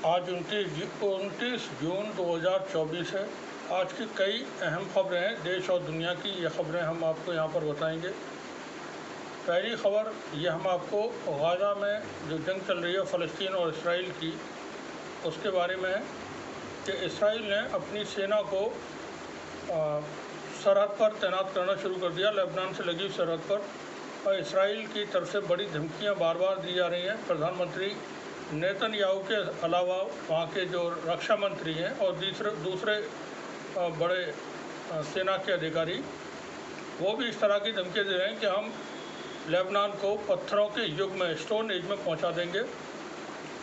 आज 29 जून 2024 है। आज की कई अहम खबरें हैं देश और दुनिया की। ये खबरें हम आपको यहाँ पर बताएंगे। पहली खबर ये हम आपको गाज़ा में जो जंग चल रही है फ़लस्तीन और इसराइल की, उसके बारे में है कि इसराइल ने अपनी सेना को सरहद पर तैनात करना शुरू कर दिया, लेबनान से लगी सरहद पर। और इसराइल की तरफ से बड़ी धमकियाँ बार बार दी जा रही हैं। प्रधानमंत्री नेतन्याहू के अलावा वहाँ के जो रक्षा मंत्री हैं और दूसरे बड़े सेना के अधिकारी, वो भी इस तरह की धमकियाँ दे रहे हैं कि हम लेबनान को पत्थरों के युग में, स्टोन एज में पहुँचा देंगे।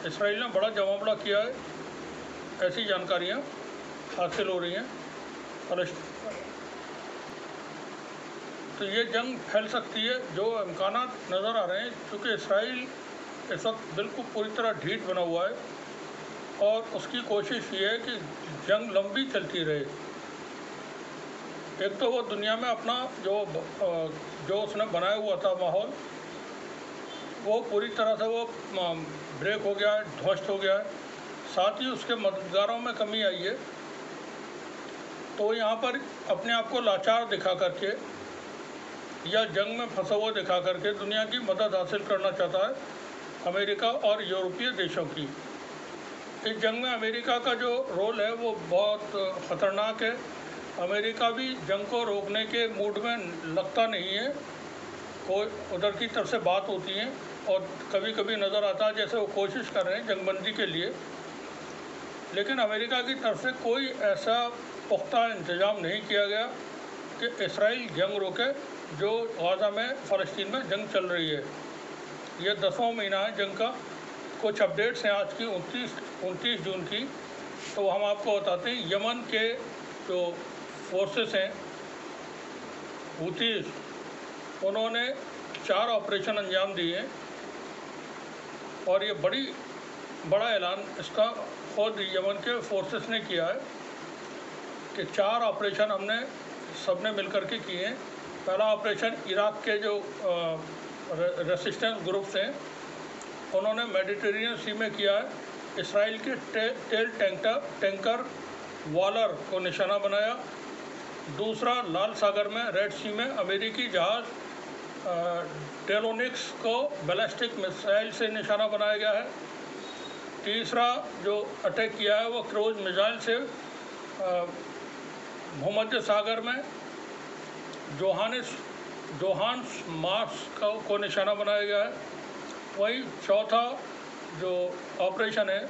इसराइल ने बड़ा जवाबड़ा किया है, ऐसी जानकारियाँ हासिल हो रही हैं। तो ये जंग फैल सकती है, जो इम्कान नज़र आ रहे हैं, क्योंकि इसराइल इस वक्त बिल्कुल पूरी तरह ढीठ बना हुआ है और उसकी कोशिश ये है कि जंग लंबी चलती रहे। एक तो वो दुनिया में अपना जो उसने बनाया हुआ था माहौल, वो पूरी तरह से वो ब्रेक हो गया है, ध्वस्त हो गया है। साथ ही उसके मददगारों में कमी आई है। तो यहाँ पर अपने आप को लाचार दिखा करके या जंग में फंसा हुआ दिखा करके दुनिया की मदद हासिल करना चाहता है अमेरिका और यूरोपीय देशों की। इस जंग में अमेरिका का जो रोल है वो बहुत ख़तरनाक है। अमेरिका भी जंग को रोकने के मूड में लगता नहीं है। कोई उधर की तरफ से बात होती है और कभी कभी नज़र आता है जैसे वो कोशिश कर रहे हैं जंगबंदी के लिए, लेकिन अमेरिका की तरफ से कोई ऐसा पुख्ता इंतज़ाम नहीं किया गया कि इसराइल जंग रोके जो गाज़ा में फ़लस्तीन में जंग चल रही है। ये 10वां महीना है जंग का। कुछ अपडेट्स हैं आज की 29 जून की, तो हम आपको बताते हैं। यमन के जो फोर्सेस हैं हूतीज़, उन्होंने 4 ऑपरेशन अंजाम दिए हैं और ये बड़ा ऐलान इसका खुद यमन के फोर्सेस ने किया है कि 4 ऑपरेशन हमने सबने मिलकर के किए हैं। पहला ऑपरेशन इराक के जो रेसिस्टेंस ग्रुप्स हैं उन्होंने मेडिटेरेनियन सी में किया है। इसराइल के तेल टैंकर वॉलर को निशाना बनाया। दूसरा, लाल सागर में रेड सी में अमेरिकी जहाज़ टेलोनिक्स को बैलिस्टिक मिसाइल से निशाना बनाया गया है। तीसरा जो अटैक किया है वो क्रूज मिसाइल से भूमध्य सागर में जोहान्स मार्स को निशाना बनाया गया है। वही चौथा जो ऑपरेशन है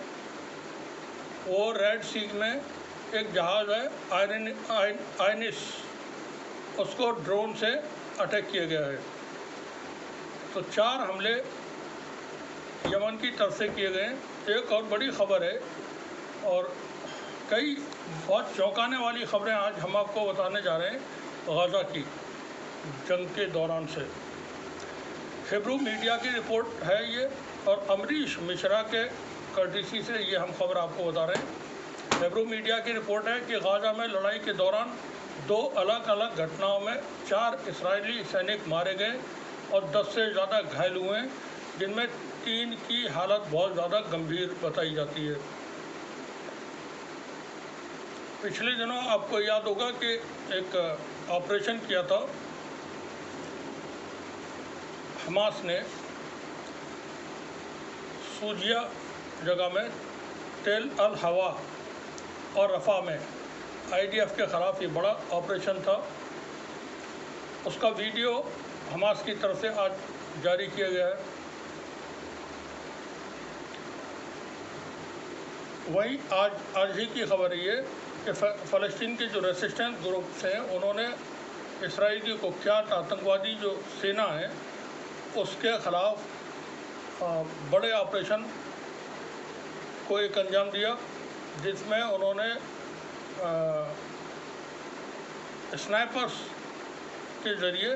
वो रेड सी में एक जहाज़ है आयनिस, उसको ड्रोन से अटैक किया गया है। तो 4 हमले यमन की तरफ से किए गए हैं। एक और बड़ी खबर है और कई बहुत चौंकाने वाली खबरें आज हम आपको बताने जा रहे हैं गाज़ा की जंग के दौरान से। हिब्रू मीडिया की रिपोर्ट है ये, और अमरीश मिश्रा के कर्टिसी से ये हम खबर आपको बता रहे हैं। हिब्रू मीडिया की रिपोर्ट है कि गाज़ा में लड़ाई के दौरान 2 अलग अलग घटनाओं में 4 इस्राएली सैनिक मारे गए और 10 से ज़्यादा घायल हुए हैं, जिनमें 3 की हालत बहुत ज़्यादा गंभीर बताई जाती है। पिछले दिनों आपको याद होगा कि एक ऑपरेशन किया था हमास ने सूजिया जगह में, तेल अल हवा और रफ़ा में IDF के ख़िलाफ़ ये बड़ा ऑपरेशन था। उसका वीडियो हमास की तरफ से आज जारी किया गया है। वहीं आज ही की खबर ये कि फ़लस्तीन के जो रेसिस्टेंस ग्रुप्स हैं उन्होंने इसराइल की कुख्यात आतंकवादी जो सेना है उसके ख़िलाफ़ बड़े ऑपरेशन को एक अंजाम दिया, जिसमें उन्होंने स्नाइपर्स के ज़रिए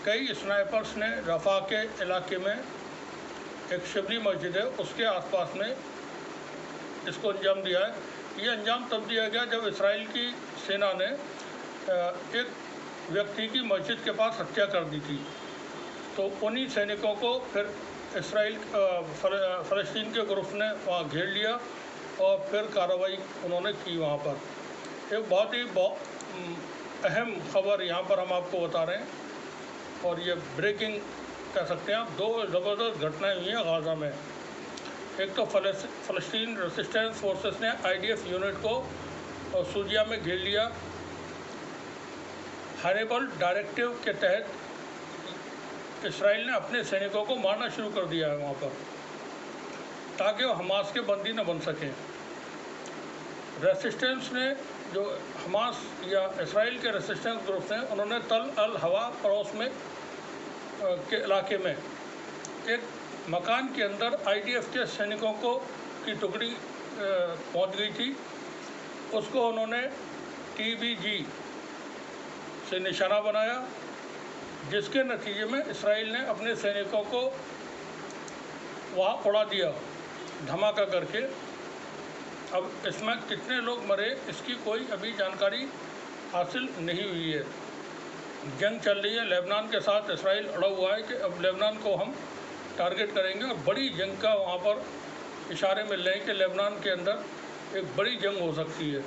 कई स्नाइपर्स ने रफ़ा के इलाके में एक शिबली मस्जिद है उसके आसपास में इसको अंजाम दिया है। ये अंजाम तब दिया गया जब इसराइल की सेना ने एक व्यक्ति की मस्जिद के पास हत्या कर दी थी। तो उन्हीं सैनिकों को फिर इसराइल फ़लस्तीन के ग्रुप ने वहाँ घेर लिया और फिर कार्रवाई उन्होंने की वहाँ पर। एक बहुत ही अहम खबर यहाँ पर हम आपको बता रहे हैं, और ये ब्रेकिंग कह सकते हैं आप। दो ज़बरदस्त घटनाएं हुई हैं गाज़ा में। एक तो फ़लस्तीन रेसिस्टेंस फोर्सेस ने IDF यूनिट को सूजिया में घेर लिया। हैनिबल डायरेक्टिव के तहत इसराइल ने अपने सैनिकों को मारना शुरू कर दिया है वहाँ पर, ताकि वो हमास के बंदी न बन सकें। रेसिस्टेंस ने, जो हमास या इसराइल के रेसिस्टेंस ग्रुप हैं, उन्होंने तल अल हवा पड़ोस में के इलाके में एक मकान के अंदर IDF के सैनिकों की टुकड़ी पहुंच गई थी। उसको उन्होंने TBG से निशाना बनाया, जिसके नतीजे में इसराइल ने अपने सैनिकों को वहाँ उड़ा दिया धमाका करके। अब इसमें कितने लोग मरे इसकी कोई अभी जानकारी हासिल नहीं हुई है। जंग चल रही है लेबनान के साथ, इसराइल अड़ा हुआ है कि अब लेबनान को हम टारगेट करेंगे, और बड़ी जंग का वहाँ पर इशारे मिल रहे हैं कि लेबनान के अंदर एक बड़ी जंग हो सकती है।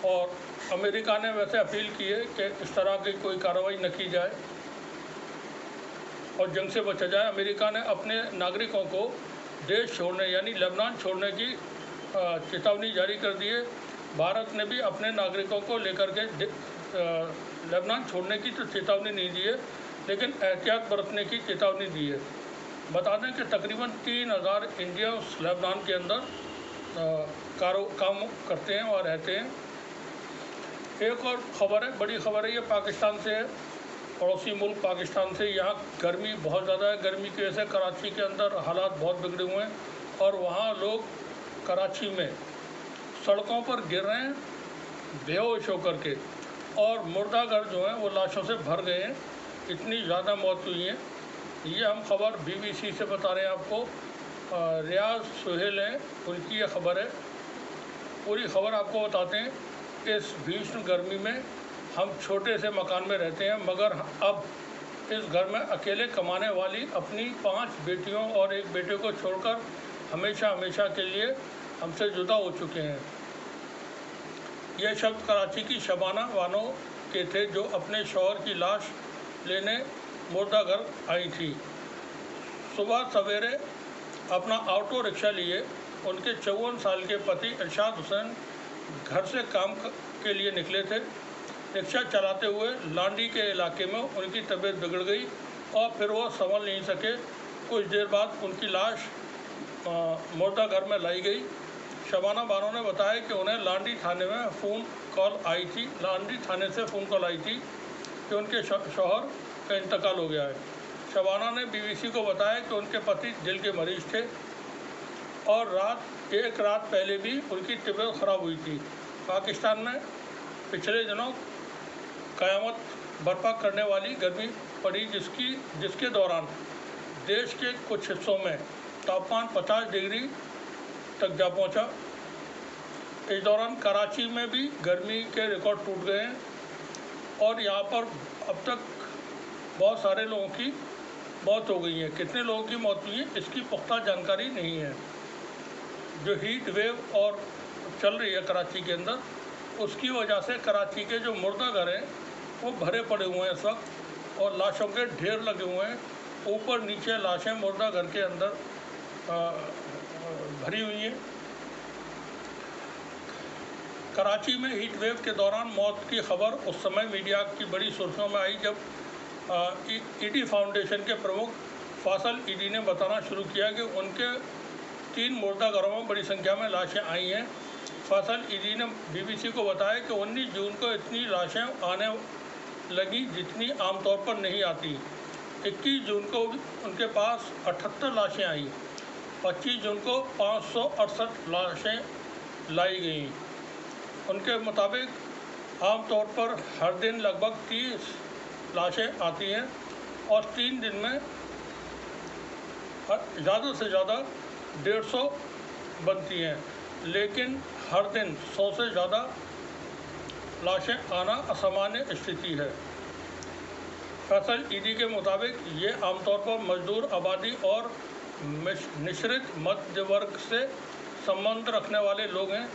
और अमेरिका ने वैसे अपील की है कि इस तरह की कोई कार्रवाई न की जाए और जंग से बचा जाए। अमेरिका ने अपने नागरिकों को देश छोड़ने यानी लेबनान छोड़ने की चेतावनी जारी कर दी है। भारत ने भी अपने नागरिकों को लेकर के लेबनान छोड़ने की तो चेतावनी नहीं दी है, लेकिन एहतियात बरतने की चेतावनी दी है। बता दें कि तकरीबन 3000 इंडियंस लेबनान के अंदर काम करते हैं और रहते हैं। एक और ख़बर है, बड़ी ख़बर है, ये पाकिस्तान से है, पड़ोसी मुल्क पाकिस्तान से। यहाँ गर्मी बहुत ज़्यादा है। गर्मी की वजह से कराची के अंदर हालात बहुत बिगड़े हुए हैं, और वहाँ लोग कराची में सड़कों पर गिर रहे हैं बेहोश होकर के, और मुर्दाघर जो हैं वो लाशों से भर गए हैं। इतनी ज़्यादा मौत हुई हैं। ये हम खबर BBC से बता रहे हैं आपको। रियाज सुहेल हैं, उनकी ये खबर है। पूरी खबर आपको बताते हैं। इस भीषण गर्मी में हम छोटे से मकान में रहते हैं, मगर अब इस घर में अकेले कमाने वाली अपनी 5 बेटियों और एक बेटे को छोड़कर हमेशा हमेशा के लिए हमसे जुदा हो चुके हैं। यह शब्द कराची की शबाना बानो के थे, जो अपने शौहर की लाश लेने मुर्दाघर आई थी। सुबह सवेरे अपना ऑटो रिक्शा लिए उनके 54 साल के पति इरशाद हुसैन घर से काम के लिए निकले थे। रिक्शा चलाते हुए लांडी के इलाके में उनकी तबीयत बिगड़ गई और फिर वो संभल नहीं सके। कुछ देर बाद उनकी लाश मुर्दाघर में लाई गई। शबाना बानो ने बताया कि उन्हें लांडी थाने में फ़ोन कॉल आई थी, लांडी थाने से फ़ोन कॉल आई थी कि उनके शौहर का इंतकाल हो गया है। शबाना ने BBC को बताया कि उनके पति दिल के मरीज़ थे और एक रात पहले भी उनकी तबीयत ख़राब हुई थी। पाकिस्तान में पिछले दिनों क़यामत बर्पा करने वाली गर्मी पड़ी, जिसके दौरान देश के कुछ हिस्सों में तापमान 50 डिग्री तक जा पहुंचा। इस दौरान कराची में भी गर्मी के रिकॉर्ड टूट गए हैं और यहाँ पर अब तक बहुत सारे लोगों की मौत हो गई है। कितने लोगों की मौत हुई है इसकी पुख्ता जानकारी नहीं है। जो हीट वेव और चल रही है कराची के अंदर, उसकी वजह से कराची के जो मुर्दाघर हैं वो भरे पड़े हुए हैं इस वक्त, और लाशों के ढेर लगे हुए हैं। ऊपर नीचे लाशें मुर्दाघर के अंदर भरी हुई हैं। कराची में हीट वेव के दौरान मौत की खबर उस समय मीडिया की बड़ी सुर्खियों में आई जब ईडी फाउंडेशन के प्रमुख फासल ईडी ने बताना शुरू किया कि उनके 3 मुर्दाघरों में बड़ी संख्या में लाशें आई हैं। फासल ईडी ने BBC को बताया कि 19 जून को इतनी लाशें आने लगी जितनी आमतौर पर नहीं आती। 21 जून को उनके पास 78 लाशें आई। 25 जून को 568 लाशें लाई गईं। उनके मुताबिक आमतौर पर हर दिन लगभग 30 लाशें आती हैं और 3 दिन में ज़्यादा से ज़्यादा 150 बनती हैं, लेकिन हर दिन 100 से ज़्यादा लाशें आना असामान्य स्थिति है। फैसल ईडी के मुताबिक ये आमतौर पर मजदूर आबादी और मिश्रित मध्य वर्ग से संबंध रखने वाले लोग हैं,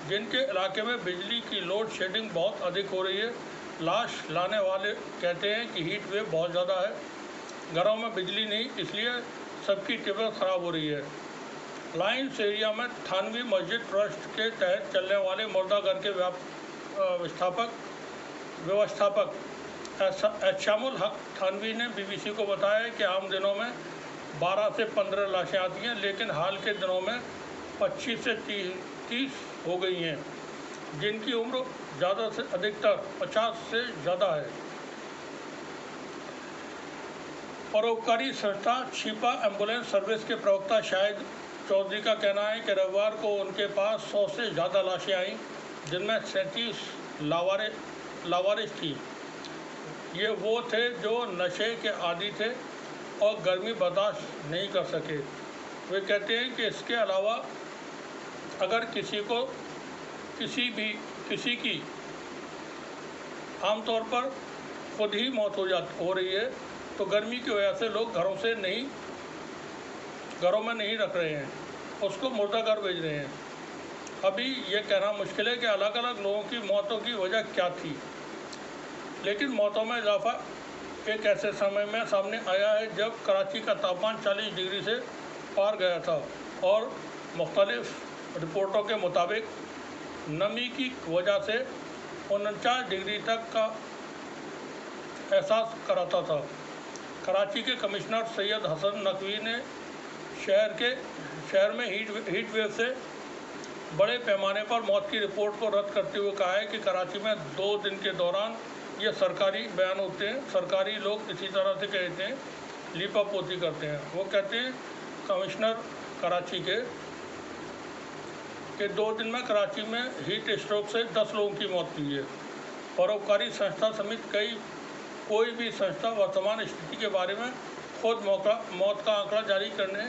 जिनके इलाके में बिजली की लोड शेडिंग बहुत अधिक हो रही है। लाश लाने वाले कहते हैं कि हीट वेव बहुत ज़्यादा है, घरों में बिजली नहीं, इसलिए सबकी तबीयत खराब हो रही है। लाइन्स एरिया में थानवी मस्जिद ट्रस्ट के तहत चलने वाले मुर्दाघर के व्यवस्थापक एहसामुल हक थानवी ने बीबीसी को बताया कि आम दिनों में 12 से 15 लाशें आती हैं, लेकिन हाल के दिनों में 25 से 30 हो गई हैं, जिनकी उम्र ज़्यादा से अधिकतर 50 से ज़्यादा है। परोपकारी संस्था छिपा एम्बुलेंस सर्विस के प्रवक्ता शाहिद चौधरी का कहना है कि रविवार को उनके पास 100 से ज़्यादा लाशें आईं, जिनमें 37 लावारिस थी। ये वो थे जो नशे के आदी थे और गर्मी बर्दाश्त नहीं कर सके। वे कहते हैं कि इसके अलावा अगर किसी की आमतौर पर खुद ही मौत हो रही है, तो गर्मी की वजह से लोग घरों में नहीं रख रहे हैं, उसको मुर्दाघर भेज रहे हैं। अभी ये कहना मुश्किल है कि अलग अलग लोगों की मौतों की वजह क्या थी, लेकिन मौतों में इजाफा एक ऐसे समय में सामने आया है जब कराची का तापमान 40 डिग्री से पार गया था और मुख्तलिफ रिपोर्टों के मुताबिक नमी की वजह से 49 डिग्री तक का एहसास कराता था। कराची के कमिश्नर सैयद हसन नकवी ने शहर में हीट वेव से बड़े पैमाने पर मौत की रिपोर्ट को रद्द करते हुए कहा है कि कराची में 2 दिन के दौरान ये सरकारी बयान होते हैं, सरकारी लोग इसी तरह से कहते हैं, लीपापोती करते हैं। वो कहते हैं कमिश्नर कराची के 2 दिन में कराची में हीट स्ट्रोक से 10 लोगों की मौत हुई है। परोपकारी संस्था समेत कोई भी संस्था वर्तमान स्थिति के बारे में खुद मौत का आंकड़ा जारी करने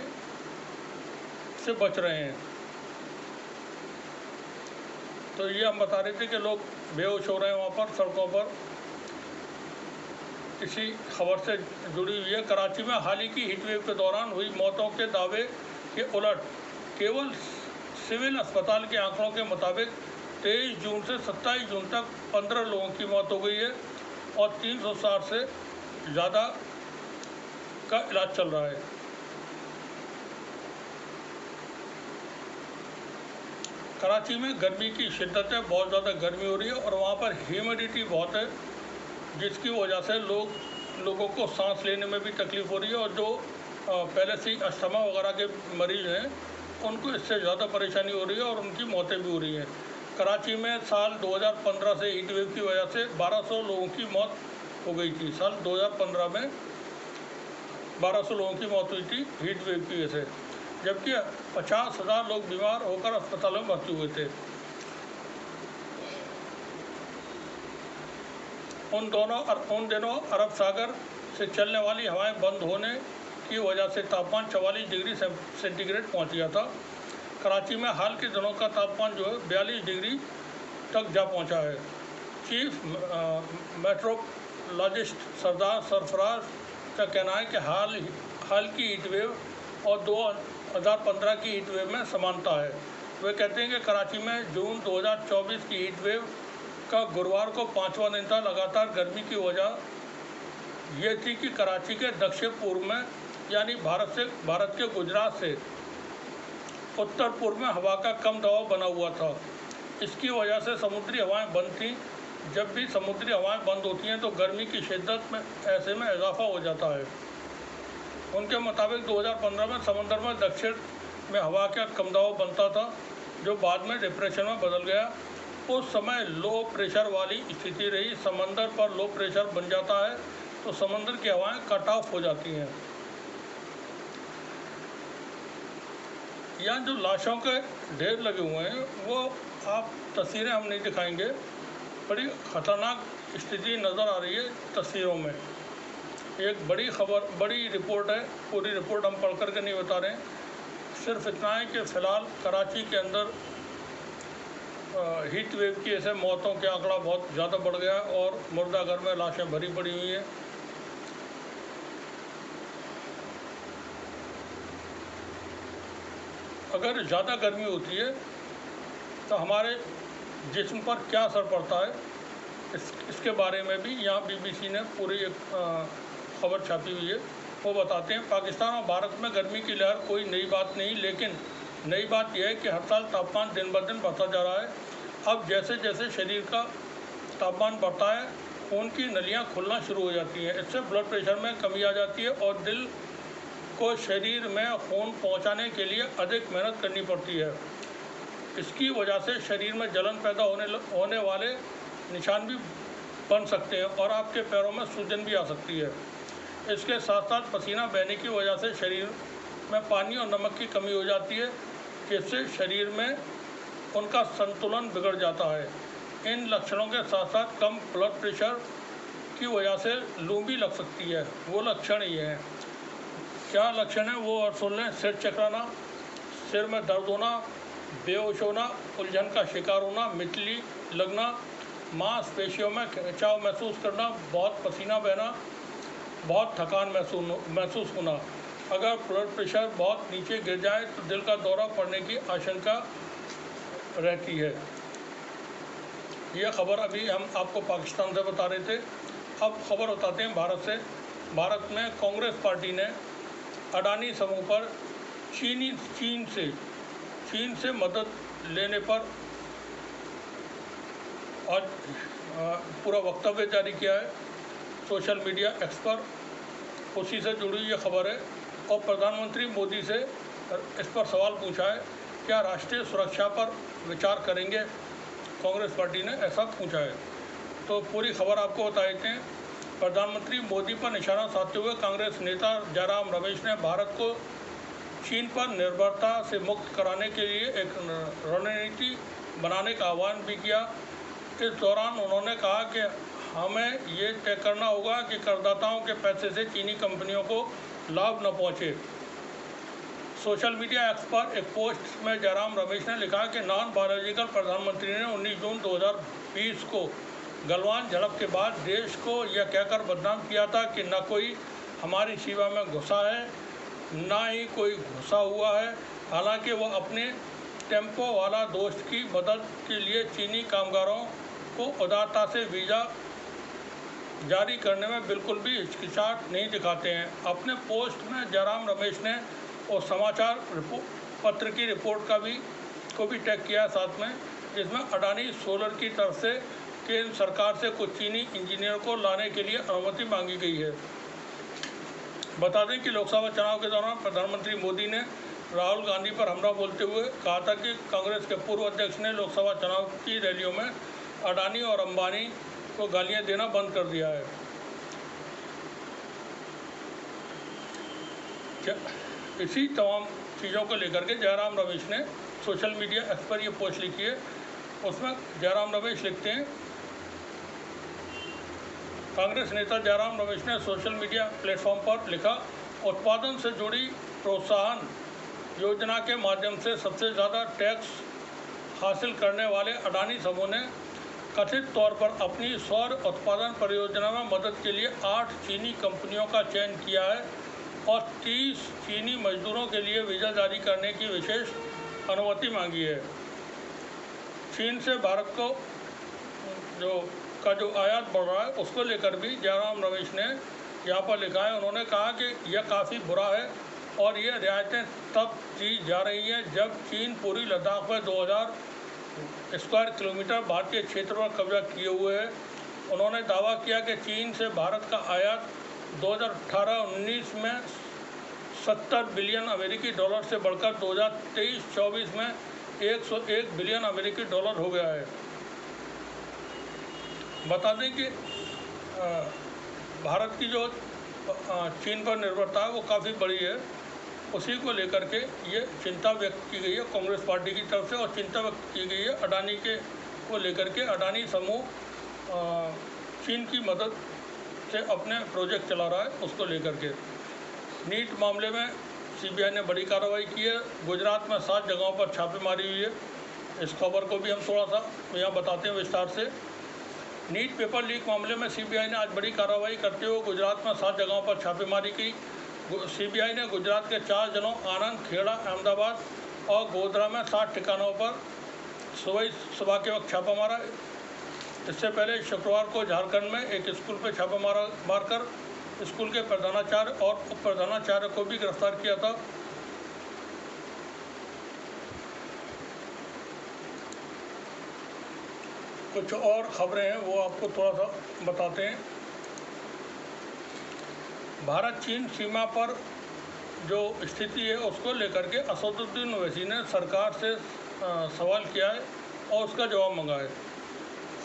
से बच रहे हैं। तो ये हम बता रहे थे कि लोग बेहोश हो रहे हैं वहाँ पर सड़कों पर। इसी खबर से जुड़ी हुई है, कराची में हाल ही की हीटवेव के दौरान हुई मौतों के दावे के उलट केवल सिविल अस्पताल के आंकड़ों के मुताबिक 23 जून से 27 जून तक 15 लोगों की मौत हो गई है और 360 से ज़्यादा का इलाज चल रहा है। कराची में गर्मी की शिद्दत है, बहुत ज़्यादा गर्मी हो रही है और वहाँ पर ह्यूमिडिटी बहुत है, जिसकी वजह से लोगों को सांस लेने में भी तकलीफ़ हो रही है और जो पहले से ही अस्थमा वगैरह के मरीज़ हैं उनको इससे ज़्यादा परेशानी हो रही है और उनकी मौतें भी हो रही हैं। कराची में साल 2015 से हीट वेव की वजह से 1200 लोगों की मौत हो गई थी। साल 2015 में 1200 लोगों की मौत हुई थी हीट वेव की वजह से, जबकि 50,000 लोग बीमार होकर अस्पतालों में भर्ती हुए थे। उन दिनों अरब सागर से चलने वाली हवाएं बंद होने की वजह से तापमान 44 डिग्री सेंटीग्रेड पहुंच गया था। कराची में हाल के दिनों का तापमान जो है 42 डिग्री तक जा पहुंचा है। चीफ मेट्रोलॉजिस्ट सरदार सरफराज का कहना है कि हाल की हीट वेव और 2015 की हीट वेव में समानता है। वे कहते हैं कि कराची में जून 2024 की हीट वेव का गुरुवार को 5वां दिन था। लगातार गर्मी की वजह ये थी कि कराची के दक्षिण पूर्व में यानी भारत के गुजरात से उत्तर पूर्व में हवा का कम दबाव बना हुआ था। इसकी वजह से समुद्री हवाएं बंद थीं। जब भी समुद्री हवाएं बंद होती हैं तो गर्मी की शिद्दत में ऐसे में इजाफा हो जाता है। उनके मुताबिक 2015 में समंदर में दक्षिण में हवा का कम दबाव बनता था, जो बाद में डिप्रेशन में बदल गया। उस समय लो प्रेशर वाली स्थिति रही। समंदर पर लो प्रेशर बन जाता है तो समंदर की हवाएं कट ऑफ हो जाती हैं। यहाँ जो लाशों के ढेर लगे हुए हैं वो आप तस्वीरें हम नहीं दिखाएंगे, बड़ी ख़तरनाक स्थिति नज़र आ रही है तस्वीरों में। एक बड़ी रिपोर्ट है, पूरी रिपोर्ट हम पढ़ करके नहीं बता रहे हैं। सिर्फ इतना है कि फ़िलहाल कराची के अंदर हीट वेव की ऐसे मौतों के आंकड़ा बहुत ज़्यादा बढ़ गया और मुर्दाघर में लाशें भरी पड़ी हुई हैं। अगर ज़्यादा गर्मी होती है तो हमारे जिस्म पर क्या असर पड़ता है, इसके बारे में भी यहाँ BBC ने पूरी एक खबर छापी हुई है, वो बताते हैं। पाकिस्तान और भारत में गर्मी की लहर कोई नई बात नहीं, लेकिन नई बात यह है कि हर साल तापमान दिन ब दिन बढ़ता जा रहा है। अब जैसे जैसे शरीर का तापमान बढ़ता है, खून की नलियाँ खुलना शुरू हो जाती हैं। इससे ब्लड प्रेशर में कमी आ जाती है और दिल को शरीर में खून पहुंचाने के लिए अधिक मेहनत करनी पड़ती है। इसकी वजह से शरीर में जलन पैदा होने वाले निशान भी बन सकते हैं और आपके पैरों में सूजन भी आ सकती है। इसके साथ साथ पसीना बहने की वजह से शरीर में पानी और नमक की कमी हो जाती है, जिससे शरीर में उनका संतुलन बिगड़ जाता है। इन लक्षणों के साथ साथ कम ब्लड प्रेशर की वजह से लू भी लग सकती है। वो लक्षण ये हैं। क्या लक्षण है वो और सुन लें। सिर चकराना, सिर में दर्द होना, बेहोश होना, उलझन का शिकार होना, मिचली लगना, मांसपेशियों में खिंचाव महसूस करना, बहुत पसीना बहना, बहुत थकान महसूस होना। अगर ब्लड प्रेशर बहुत नीचे गिर जाए तो दिल का दौरा पड़ने की आशंका रहती है। यह खबर अभी हम आपको पाकिस्तान से बता रहे थे। अब खबर बताते हैं भारत से। भारत में कांग्रेस पार्टी ने अडानी समूह पर चीन से मदद लेने पर आज पूरा वक्तव्य जारी किया है सोशल मीडिया एक्स पर। उसी से जुड़ी ये खबर है और प्रधानमंत्री मोदी से इस पर सवाल पूछा है, क्या राष्ट्रीय सुरक्षा पर विचार करेंगे। कांग्रेस पार्टी ने ऐसा पूछा है। तो पूरी खबर आपको बता देते हैं। प्रधानमंत्री मोदी पर निशाना साधते हुए कांग्रेस नेता जयराम रमेश ने भारत को चीन पर निर्भरता से मुक्त कराने के लिए एक रणनीति बनाने का आह्वान भी किया। इस दौरान उन्होंने कहा कि हमें ये तय करना होगा कि करदाताओं के पैसे से चीनी कंपनियों को लाभ न पहुंचे। सोशल मीडिया एक्स पर एक पोस्ट में जयराम रमेश ने लिखा कि नॉन बायोलॉजिकल प्रधानमंत्री ने 19 जून 2020 को गलवान झड़प के बाद देश को यह कहकर बदनाम किया था कि न कोई हमारी सीमा में घुसा है, ना ही कोई घुसा हुआ है। हालांकि वह अपने टेम्पो वाला दोस्त की मदद के लिए चीनी कामगारों को उदारता से वीज़ा जारी करने में बिल्कुल भी हिचकिचाहट नहीं दिखाते हैं। अपने पोस्ट में जयराम रमेश ने और समाचार पत्र की रिपोर्ट को भी टैग किया है साथ में, जिसमें अडानी सोलर की तरफ से केंद्र सरकार से कुछ चीनी इंजीनियर को लाने के लिए अनुमति मांगी गई है। बता दें कि लोकसभा चुनाव के दौरान प्रधानमंत्री मोदी ने राहुल गांधी पर हमला बोलते हुए कहा था कि कांग्रेस के पूर्व अध्यक्ष ने लोकसभा चुनाव की रैलियों में अडानी और अंबानी को गालियां देना बंद कर दिया है। इसी तमाम चीज़ों को लेकर के जयराम रमेश ने सोशल मीडिया एक्स पर ये पोस्ट लिखी है। उसमें जयराम रमेश लिखते हैं, कांग्रेस नेता जयराम रमेश ने सोशल मीडिया प्लेटफॉर्म पर लिखा, उत्पादन से जुड़ी प्रोत्साहन योजना के माध्यम से सबसे ज़्यादा टैक्स हासिल करने वाले अडानी समूह ने कथित तौर पर अपनी सौर उत्पादन परियोजना में मदद के लिए 8 चीनी कंपनियों का चयन किया है और 30 चीनी मजदूरों के लिए वीज़ा जारी करने की विशेष अनुमति मांगी है। चीन से भारत को जो आयात बढ़ रहा है उसको लेकर भी जयराम रमेश ने यहाँ पर लिखा है। उन्होंने कहा कि यह काफ़ी बुरा है और ये रियायतें तब दी जा रही हैं जब चीन पूरी लद्दाख में 2000 स्क्वायर किलोमीटर भारतीय क्षेत्र पर कब्जा किए हुए है। उन्होंने दावा किया कि चीन से भारत का आयात 2018-19 में 70 बिलियन अमेरिकी डॉलर से बढ़कर 2023-24 में 101 बिलियन अमेरिकी डॉलर हो गया है। बता दें कि भारत की जो चीन पर निर्भरता है वो काफ़ी बड़ी है। उसी को लेकर के ये चिंता व्यक्त की गई है कांग्रेस पार्टी की तरफ से और चिंता व्यक्त की गई है अडानी को लेकर के। अडानी समूह चीन की मदद से अपने प्रोजेक्ट चला रहा है, उसको लेकर के। नीट मामले में सीबीआई ने बड़ी कार्रवाई की है। गुजरात में 7 जगहों पर छापेमारी हुई है। इस खबर को भी हम थोड़ा सा यहाँ बताते हैं विस्तार से। नीट पेपर लीक मामले में सीबीआई ने आज बड़ी कार्रवाई करते हुए गुजरात में 7 जगहों पर छापेमारी की। सीबीआई ने गुजरात के 4 जनों आनंद, खेड़ा, अहमदाबाद और गोधरा में 7 ठिकानों पर सुबह के वक्त छापा मारा। इससे पहले शुक्रवार को झारखंड में एक स्कूल पर छापा मारकर स्कूल के प्रधानाचार्य और उप प्रधानाचार्य को भी गिरफ्तार किया था। कुछ और खबरें हैं वो आपको थोड़ा सा बताते हैं। भारत चीन सीमा पर जो स्थिति है उसको लेकर के असदुद्दीन ओवैसी ने सरकार से सवाल किया है और उसका जवाब मांगा है।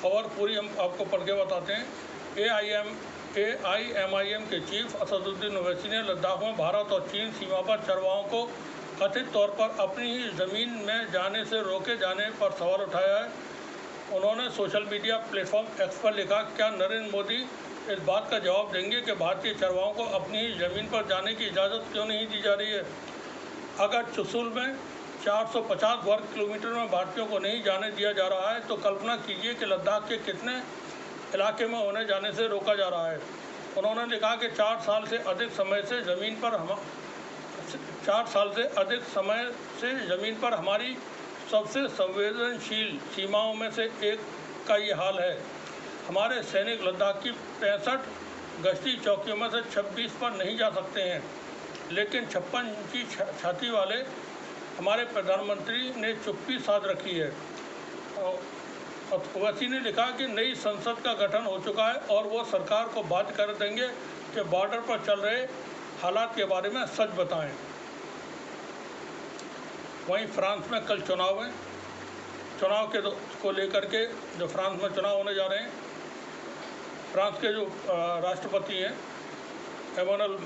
खबर पूरी हम आपको पढ़ के बताते हैं। AIMIM के चीफ असदुद्दीन ओवैसी ने लद्दाख में भारत और चीन सीमा पर चरवाहों को कथित तौर पर अपनी ही ज़मीन में जाने से रोके जाने पर सवाल उठाया है। उन्होंने सोशल मीडिया प्लेटफॉर्म एक्स पर लिखा, क्या नरेंद्र मोदी इस बात का जवाब देंगे कि भारतीय चरवाहों को अपनी ही ज़मीन पर जाने की इजाज़त क्यों नहीं दी जा रही है? अगर चुशुल में 450 वर्ग किलोमीटर में भारतीयों को नहीं जाने दिया जा रहा है तो कल्पना कीजिए कि लद्दाख के कितने इलाके में उन्हें जाने से रोका जा रहा है। उन्होंने लिखा कि 4 साल से अधिक समय से ज़मीन पर हमारी सबसे संवेदनशील सीमाओं में से एक का ये हाल है। हमारे सैनिक लद्दाख की 65 गश्ती चौकियों में से 26 पर नहीं जा सकते हैं, लेकिन 56 इंची छाती वाले हमारे प्रधानमंत्री ने चुप्पी साध रखी है। ओवैसी ने लिखा कि नई संसद का गठन हो चुका है और वो सरकार को बाध्य कर देंगे कि बॉर्डर पर चल रहे हालात के बारे में सच बताएं। वहीं फ्रांस में कल चुनाव है। चुनाव को लेकर के जो फ्रांस में चुनाव होने जा रहे हैं, फ्रांस के जो राष्ट्रपति हैं एमानुएल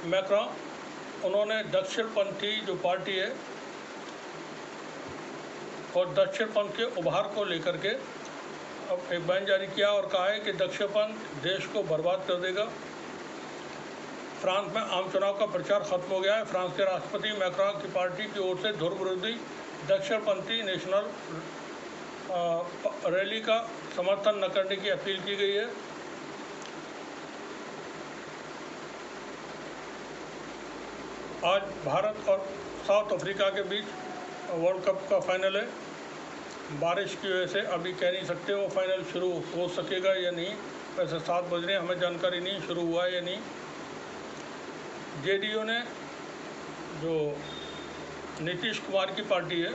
मैक्रों, उन्होंने दक्षिणपंथी जो पार्टी है और दक्षिणपंथ के उभार को लेकर के अब एक बयान जारी किया और कहा है कि दक्षिणपंथ देश को बर्बाद कर देगा। फ्रांस में आम चुनाव का प्रचार खत्म हो गया है। फ्रांस के राष्ट्रपति मैक्रों की पार्टी की ओर से धुर विरोधी दक्षिणपंथी नेशनल रैली का समर्थन न करने की अपील की गई है। आज भारत और साउथ अफ्रीका के बीच वर्ल्ड कप का फाइनल है। बारिश की वजह से अभी कह नहीं सकते वो फाइनल शुरू हो सकेगा या नहीं। वैसे 7 बज रहे, हमें जानकारी नहीं शुरू हुआ है या नहीं। JDU ने जो नीतीश कुमार की पार्टी है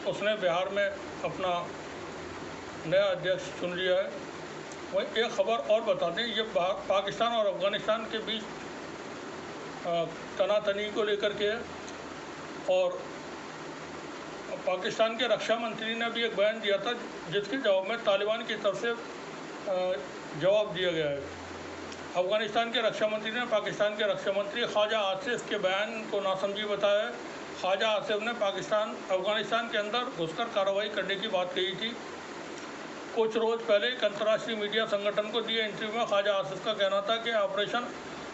उसने बिहार में अपना नया अध्यक्ष चुन लिया है। वही एक खबर और बता दें, ये पाकिस्तान और अफ़गानिस्तान के बीच तनातनी को लेकर के है और पाकिस्तान के रक्षा मंत्री ने भी एक बयान दिया था जिसके जवाब में तालिबान की तरफ से जवाब दिया गया है। अफ़गानिस्तान के रक्षा मंत्री ने पाकिस्तान के रक्षा मंत्री ख्वाजा आसिफ के बयान को नासमझी बताया है। ख्वाजा आसिफ ने अफ़गानिस्तान के अंदर घुसकर कार्रवाई करने की बात कही थी। कुछ रोज़ पहले एक अंतर्राष्ट्रीय मीडिया संगठन को दिए इंटरव्यू में ख्वाजा आसिफ का कहना था कि ऑपरेशन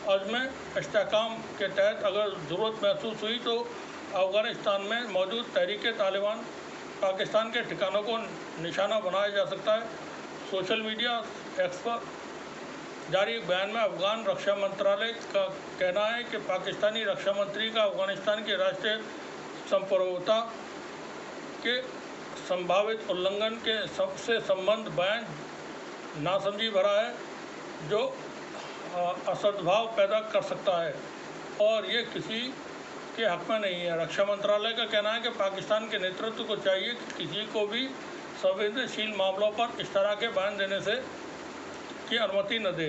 अज़्म इस्तेहकाम के तहत अगर ज़रूरत महसूस हुई तो अफ़गानिस्तान में मौजूद तहरीके तालिबान पाकिस्तान के ठिकानों को निशाना बनाया जा सकता है। सोशल मीडिया एक्स पर जारी एक बयान में अफ़गान रक्षा मंत्रालय का कहना है कि पाकिस्तानी रक्षा मंत्री का अफ़गानिस्तान की राष्ट्रीय संप्रभुता के संभावित उल्लंघन के सबसे संबंध बयान नासमझी भरा है जो असद्भाव पैदा कर सकता है और ये किसी के हक में नहीं है। रक्षा मंत्रालय का कहना है कि पाकिस्तान के नेतृत्व को चाहिए कि किसी को भी संवेदनशील मामलों पर इस तरह के बयान देने से की अनुमति न दे।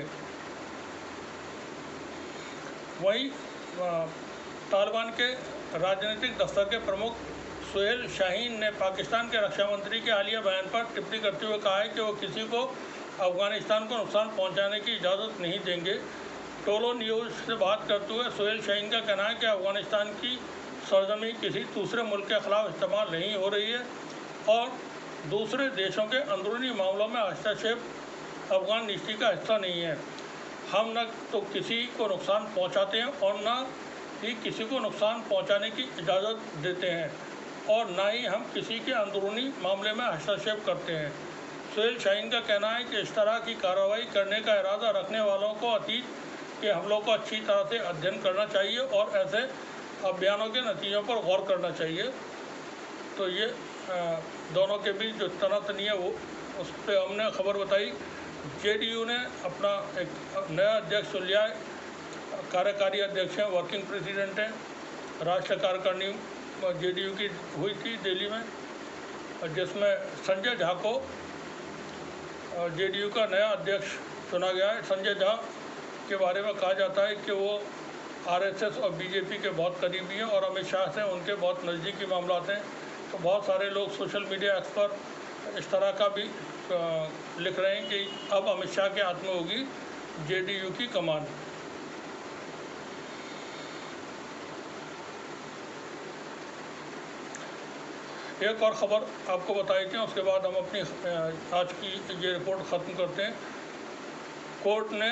वहीं तालिबान के राजनीतिक दफ्तर के प्रमुख सुहेल शाहीन ने पाकिस्तान के रक्षा मंत्री के हालिया बयान पर टिप्पणी करते हुए कहा है कि वो किसी को अफ़गानिस्तान को नुकसान पहुंचाने की इजाज़त नहीं देंगे। टोलो न्यूज़ से बात करते हुए सुहेल शाहीन का कहना है कि अफ़गानिस्तान की सरजमी किसी दूसरे मुल्क के ख़िलाफ़ इस्तेमाल नहीं हो रही है और दूसरे देशों के अंदरूनी मामलों में हस्तक्षेप अफ़गान नीति का हिस्सा नहीं है। हम न तो किसी को नुकसान पहुंचाते हैं और न ही किसी को नुकसान पहुंचाने की इजाज़त देते हैं और न ही हम किसी के अंदरूनी मामले में हस्तक्षेप करते हैं। सुहेल शाहीन का कहना है कि इस तरह की कार्रवाई करने का इरादा रखने वालों को अतीत के हमलों को अच्छी तरह से अध्ययन करना चाहिए और ऐसे अब बयानों के नतीजों पर गौर करना चाहिए। तो ये दोनों के बीच जो तनातनी है वो उस पर हमने खबर बताई। जेडीयू ने अपना एक नया अध्यक्ष चुन लिया है, कार्यकारी अध्यक्ष हैं, वर्किंग प्रेसिडेंट हैं। राष्ट्रीय कार्यकारिणी जेडीयू की हुई थी दिल्ली में, जिसमें संजय झा को जेडीयू का नया अध्यक्ष चुना गया है। संजय झा के बारे में कहा जाता है कि वो आरएसएस और बीजेपी के बहुत करीबी हैं और अमित शाह से उनके बहुत नज़दीकी मामलात हैं। तो बहुत सारे लोग सोशल मीडिया एक्स पर इस तरह का भी लिख रहे हैं कि अब अमित शाह के हाथ में होगी जेडीयू की कमान। एक और ख़बर आपको बताई थी, उसके बाद हम अपनी आज की ये रिपोर्ट ख़त्म करते हैं। कोर्ट ने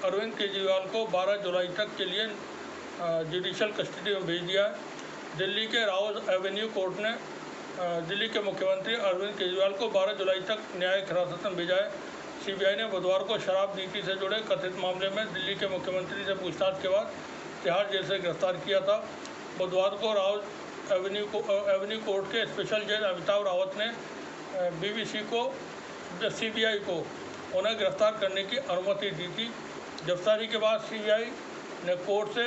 अरविंद केजरीवाल को 12 जुलाई तक के लिए जुडिशल कस्टडी में भेज दिया है। दिल्ली के राउज एवेन्यू कोर्ट ने दिल्ली के मुख्यमंत्री अरविंद केजरीवाल को 12 जुलाई तक न्यायिक हिरासत में भेजा है। सीबीआई ने बुधवार को शराब नीति से जुड़े कथित मामले में दिल्ली के मुख्यमंत्री से पूछताछ के बाद तिहाड़ जेल से गिरफ्तार किया था। बुधवार को राउज एवेन्यू कोर्ट के स्पेशल जज अमिताभ रावत ने बीबीसी को सीबीआई को उन्हें गिरफ्तार करने की अनुमति दी थी। गिरफ्तारी के बाद सीबीआई ने कोर्ट से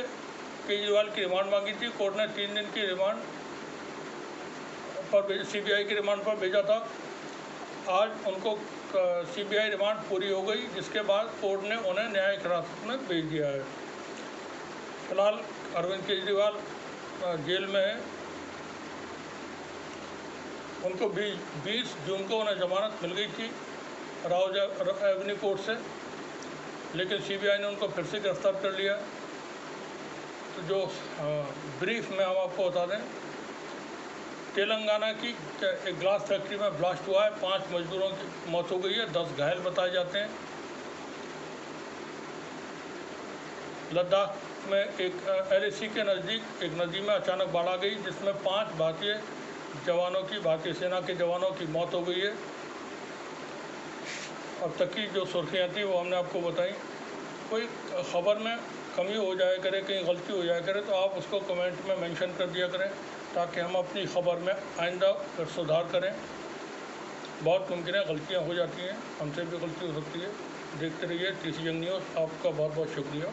केजरीवाल की रिमांड मांगी थी। कोर्ट ने 3 दिन की रिमांड पर सीबीआई की रिमांड पर भेजा था। आज उनको सीबीआई रिमांड पूरी हो गई, जिसके बाद कोर्ट ने उन्हें न्यायिक हिरासत में भेज दिया है। फिलहाल अरविंद केजरीवाल जेल में है। उनको 20 जून को उन्हें जमानत मिल गई थी राउज एवेन्यू कोर्ट से, लेकिन सीबीआई ने उनको फिर से गिरफ्तार कर लिया। तो जो ब्रीफ में हम आपको बता दें, तेलंगाना की एक ग्लास फैक्ट्री में ब्लास्ट हुआ है, 5 मजदूरों की मौत हो गई है, 10 घायल बताए जाते हैं। लद्दाख में एक LAC के नज़दीक एक नदी में अचानक बाढ़ आ गई, जिसमें 5 भारतीय सेना के जवानों की मौत हो गई है। अब तक की जो सुर्खियाँ थी वो हमने आपको बताई। कोई ख़बर में कमी हो जाए करे, कहीं गलती हो जाए करे, तो आप उसको कमेंट में मेंशन कर दिया करें, ताकि हम अपनी ख़बर में आइंदा फिर सुधार करें। बहुत मुमकिन है गलतियाँ हो जाती हैं, हमसे भी गलती हो सकती है। देखते रहिए TC यंग न्यूज़। आपका बहुत बहुत शुक्रिया।